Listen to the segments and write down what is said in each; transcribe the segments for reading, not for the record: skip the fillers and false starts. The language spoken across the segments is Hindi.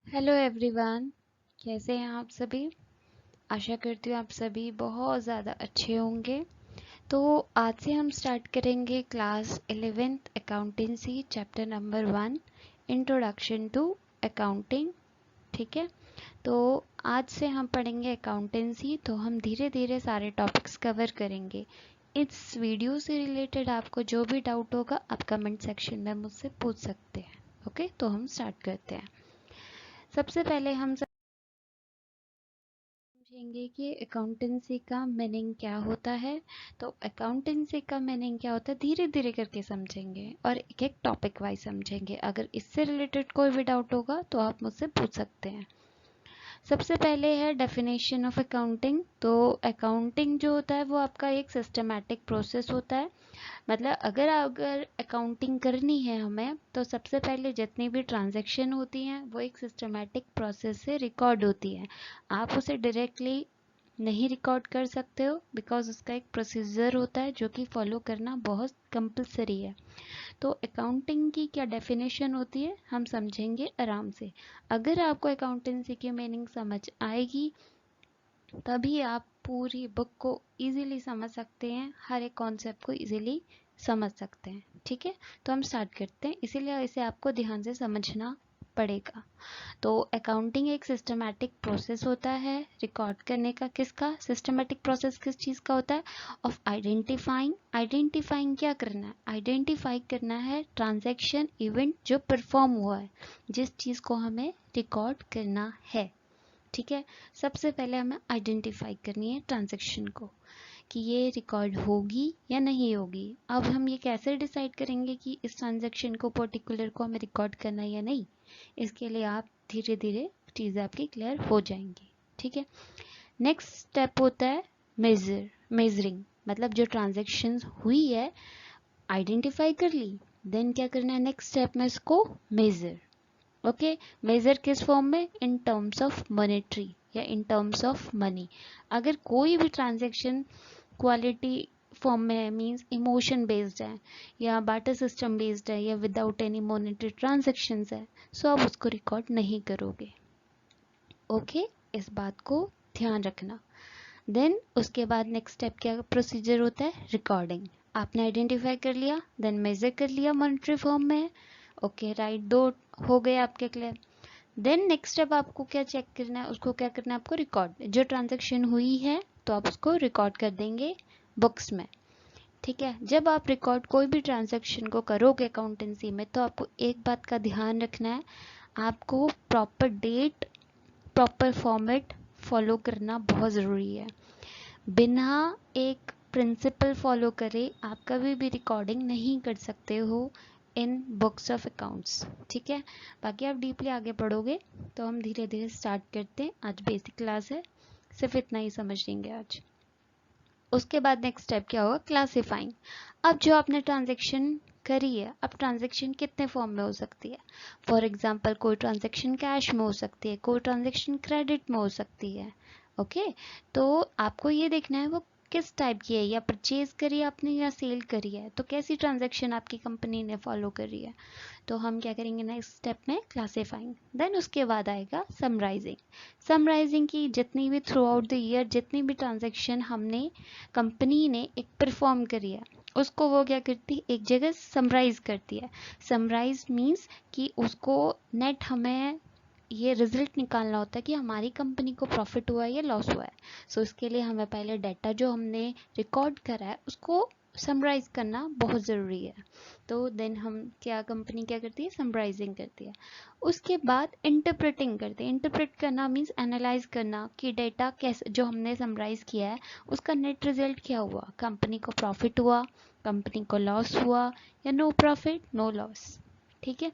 हेलो एवरीवन, कैसे हैं आप सभी। आशा करती हूँ आप सभी बहुत ज़्यादा अच्छे होंगे। तो आज से हम स्टार्ट करेंगे class 11th accountancy chapter number 1 introduction to accounting. ठीक है, तो आज से हम पढ़ेंगे अकाउंटेंसी। तो हम धीरे धीरे सारे टॉपिक्स कवर करेंगे। इस वीडियो से रिलेटेड आपको जो भी डाउट होगा आप कमेंट सेक्शन में मुझसे पूछ सकते हैं। ओके, तो हम स्टार्ट करते हैं। सबसे पहले हम समझेंगे कि अकाउंटेंसी का मीनिंग क्या होता है। तो अकाउंटेंसी का मीनिंग क्या होता है धीरे धीरे करके समझेंगे और एक एक टॉपिक वाइज समझेंगे। अगर इससे रिलेटेड कोई भी डाउट होगा तो आप मुझसे पूछ सकते हैं। सबसे पहले है डेफिनेशन ऑफ अकाउंटिंग। तो अकाउंटिंग जो होता है वो आपका एक सिस्टमैटिक प्रोसेस होता है। मतलब अगर अकाउंटिंग करनी है हमें तो सबसे पहले जितनी भी ट्रांजैक्शन होती हैं वो एक सिस्टमैटिक प्रोसेस से रिकॉर्ड होती है। आप उसे डायरेक्टली नहीं रिकॉर्ड कर सकते हो बिकॉज उसका एक प्रोसीजर होता है जो कि फॉलो करना बहुत कंपलसरी है। तो अकाउंटिंग की क्या डेफिनेशन होती है हम समझेंगे आराम से। अगर आपको अकाउंटेंसी की मीनिंग समझ आएगी तभी आप पूरी बुक को इजीली समझ सकते हैं, हर एक कॉन्सेप्ट को इजीली समझ सकते हैं। ठीक है, तो हम स्टार्ट करते हैं। इसीलिए इसे आपको ध्यान से समझना पड़ेगा। तो अकाउंटिंग एक सिस्टमैटिक प्रोसेस होता है रिकॉर्ड करने का। किसका सिस्टमैटिक प्रोसेस किस चीज़ का होता है? Of identifying. आइडेंटिफाइंग क्या करना है? आइडेंटिफाई करना है ट्रांजैक्शन इवेंट जो परफॉर्म हुआ है, जिस चीज़ को हमें रिकॉर्ड करना है। ठीक है, सबसे पहले हमें आइडेंटिफाई करनी है ट्रांजैक्शन को कि ये रिकॉर्ड होगी या नहीं होगी। अब हम ये कैसे डिसाइड करेंगे कि इस ट्रांजैक्शन को पर्टिकुलर को हमें रिकॉर्ड करना है या नहीं? इसके लिए आप धीरे धीरे चीज़ें आपकी क्लियर हो जाएंगी। ठीक है, नेक्स्ट स्टेप होता है मेजरिंग। मतलब जो ट्रांजैक्शन हुई है आइडेंटिफाई कर ली, देन क्या करना है नेक्स्ट स्टेप में इसको मेजर। ओके, मेजर किस फॉर्म में? इन टर्म्स ऑफ मॉनेटरी या इन टर्म्स ऑफ मनी। अगर कोई भी ट्रांजैक्शन क्वालिटी फॉर्म में है मींस इमोशन बेस्ड है या बाटर सिस्टम बेस्ड है या विदाउट एनी मॉनेटरी ट्रांजैक्शंस है, सो आप उसको रिकॉर्ड नहीं करोगे। ओके, इस बात को ध्यान रखना। देन उसके बाद नेक्स्ट स्टेप क्या प्रोसीजर होता है? रिकॉर्डिंग। आपने आइडेंटिफाई कर लिया, देन मेजर कर लिया मॉनेटरी फॉर्म में। ओके राइट, दो हो गए आपके क्लियर। देन नेक्स्ट स्टेप आपको क्या चेक करना है? उसको क्या करना है आपको? रिकॉर्ड। जो ट्रांजैक्शन हुई है तो आप उसको रिकॉर्ड कर देंगे बुक्स में। ठीक है, जब आप रिकॉर्ड कोई भी ट्रांजैक्शन को करोगे अकाउंटेंसी में तो आपको एक बात का ध्यान रखना है, आपको proper date proper format follow करना बहुत ज़रूरी है। बिना एक प्रिंसिपल फॉलो करे आप कभी भी रिकॉर्डिंग नहीं कर सकते हो इन बुक्स ऑफ अकाउंट्स। ठीक है, बाकी आप डीपली आगे पढ़ोगे तो हम धीरे धीरे स्टार्ट करते हैं। आज बेसिक क्लास है, सिर्फ इतना ही समझ लेंगे आज। उसके बाद नेक्स्ट स्टेप क्या होगा? क्लासिफाइंग। अब जो आपने ट्रांजेक्शन करी है, अब ट्रांजेक्शन कितने फॉर्म में हो सकती है? फॉर एग्जाम्पल कोई ट्रांजेक्शन कैश में हो सकती है, कोई ट्रांजेक्शन क्रेडिट में हो सकती है। ओके, तो आपको ये देखना है वो किस टाइप की है, या परचेज करी आपने या सेल करी है, तो कैसी ट्रांजेक्शन आपकी कंपनी ने फॉलो करी है। तो हम क्या करेंगे नेक्स्ट स्टेप में? क्लासिफाइंग। देन उसके बाद आएगा समराइजिंग। समराइजिंग की जितनी भी थ्रू आउट द ईयर जितनी भी ट्रांजेक्शन हमने कंपनी ने एक परफॉर्म करी है उसको वो क्या करती है? एक जगह समराइज करती है। समराइज मीन्स कि उसको नेट हमें ये रिजल्ट निकालना होता है कि हमारी कंपनी को प्रॉफिट हुआ है या लॉस हुआ है। सो इसके लिए हमें पहले डाटा जो हमने रिकॉर्ड करा है उसको समराइज करना बहुत ज़रूरी है। तो देन हम क्या कंपनी क्या करती है? समराइजिंग करती है। उसके बाद इंटरप्रेटिंग करते हैं। इंटरप्रेट करना मीन्स एनालाइज करना कि डेटा कैसे जो हमने समराइज किया है उसका नेट रिजल्ट क्या हुआ, कंपनी को प्रॉफिट हुआ, कंपनी को लॉस हुआ, या नो प्रॉफिट नो लॉस। ठीक है,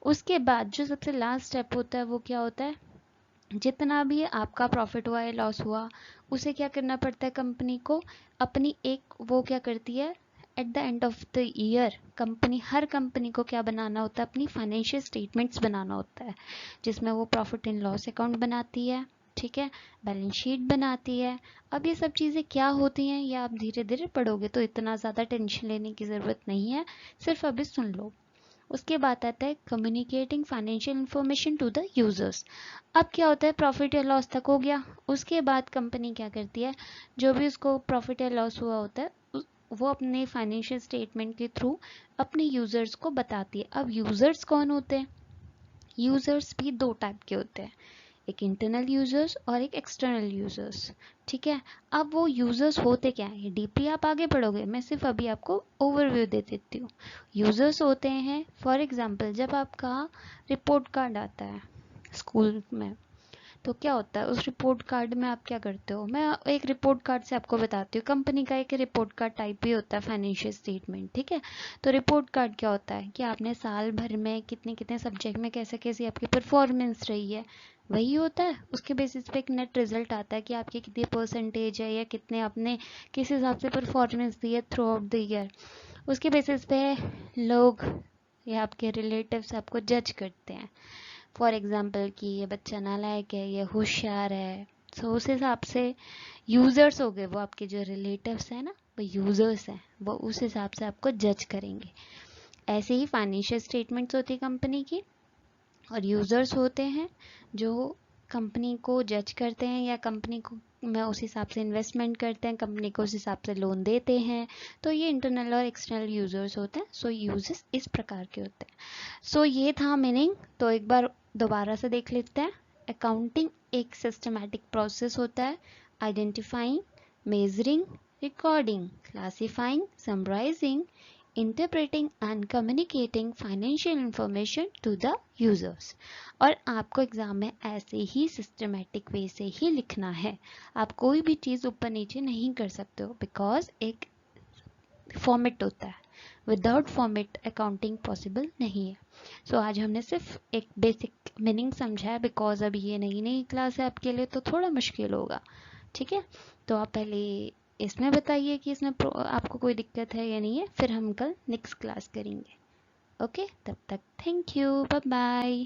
उसके बाद जो सबसे लास्ट स्टेप होता है वो क्या होता है? जितना भी आपका प्रॉफिट हुआ या लॉस हुआ उसे क्या करना पड़ता है कंपनी को? अपनी एक वो क्या करती है at the end of the year company, her company को क्या बनाना होता है? अपनी फाइनेंशियल स्टेटमेंट्स बनाना होता है जिसमें वो प्रॉफिट एंड लॉस अकाउंट बनाती है। ठीक है, बैलेंस शीट बनाती है। अब ये सब चीज़ें क्या होती हैं ये आप धीरे धीरे पढ़ोगे तो इतना ज़्यादा टेंशन लेने की ज़रूरत नहीं है, सिर्फ अभी सुन लो। उसके बाद आता है communicating financial information to the users. अब क्या होता है, प्रॉफिट या लॉस तक हो गया। उसके बाद कंपनी क्या करती है, जो भी उसको प्रॉफिट या लॉस हुआ होता है वो अपने फाइनेंशियल स्टेटमेंट के थ्रू अपने यूजर्स को बताती है। अब यूजर्स कौन होते हैं, यूजर्स भी दो टाइप के होते हैं, एक इंटरनल यूजर्स और एक एक्सटर्नल यूजर्स। ठीक है, अब वो यूजर्स होते क्या है, ये डीपली आप आगे पढ़ोगे, मैं सिर्फ अभी आपको ओवरव्यू दे देती हूँ। यूजर्स होते हैं, फॉर एग्जांपल जब आपका रिपोर्ट कार्ड आता है स्कूल में, तो क्या होता है उस रिपोर्ट कार्ड में आप क्या करते हो, मैं एक रिपोर्ट कार्ड से आपको बताती हूँ। कंपनी का एक रिपोर्ट कार्ड टाइप भी होता है फाइनेंशियल स्टेटमेंट। ठीक है, तो रिपोर्ट कार्ड क्या होता है कि आपने साल भर में कितने कितने सब्जेक्ट में कैसे कैसी आपकी परफॉर्मेंस रही है, वही होता है। उसके बेसिस पे एक नेट रिजल्ट आता है कि आपकी कितनी परसेंटेज है या कितने आपने किस हिसाब से परफॉर्मेंस दी है थ्रू आउट द ईयर। उसके बेसिस पे लोग या आपके रिलेटिव्स आपको जज करते हैं, फॉर एग्जाम्पल कि ये बच्चा नालायक है, ये होशियार है। सो उस हिसाब से यूजर्स हो गए, वो आपके जो रिलेटिव्स हैं ना, वो यूजर्स हैं, वो उस हिसाब से आपको जज करेंगे। ऐसे ही फाइनेंशियल स्टेटमेंट्स होती है कंपनी की, और यूजर्स होते हैं जो कंपनी को जज करते हैं या कंपनी को में उस हिसाब से इन्वेस्टमेंट करते हैं, कंपनी को उस हिसाब से लोन देते हैं। तो ये इंटरनल और एक्सटर्नल यूजर्स होते हैं। सो यूजर्स इस प्रकार के होते हैं। सो ये था मीनिंग, तो एक बार दोबारा से देख लेते हैं। अकाउंटिंग एक सिस्टमैटिक प्रोसेस होता है, identifying, measuring, recording, classifying, summarising, interpreting and communicating financial information to the users। और आपको एग्जाम में ऐसे ही सिस्टमेटिक वे से ही लिखना है, आप कोई भी चीज़ ऊपर नीचे नहीं कर सकते हो, बिकॉज एक फॉर्मेट होता है, विदाउट फॉर्मेट अकाउंटिंग पॉसिबल नहीं है। सो आज हमने सिर्फ एक बेसिक मीनिंग समझा है, बिकॉज अभी ये नई नई क्लास है आपके लिए, तो थोड़ा मुश्किल होगा। ठीक है, तो आप पहले इसमें बताइए कि इसमें आपको कोई दिक्कत है या नहीं है, फिर हम कल नेक्स्ट क्लास करेंगे। ओके, तब तक थैंक यू, बाय बाय।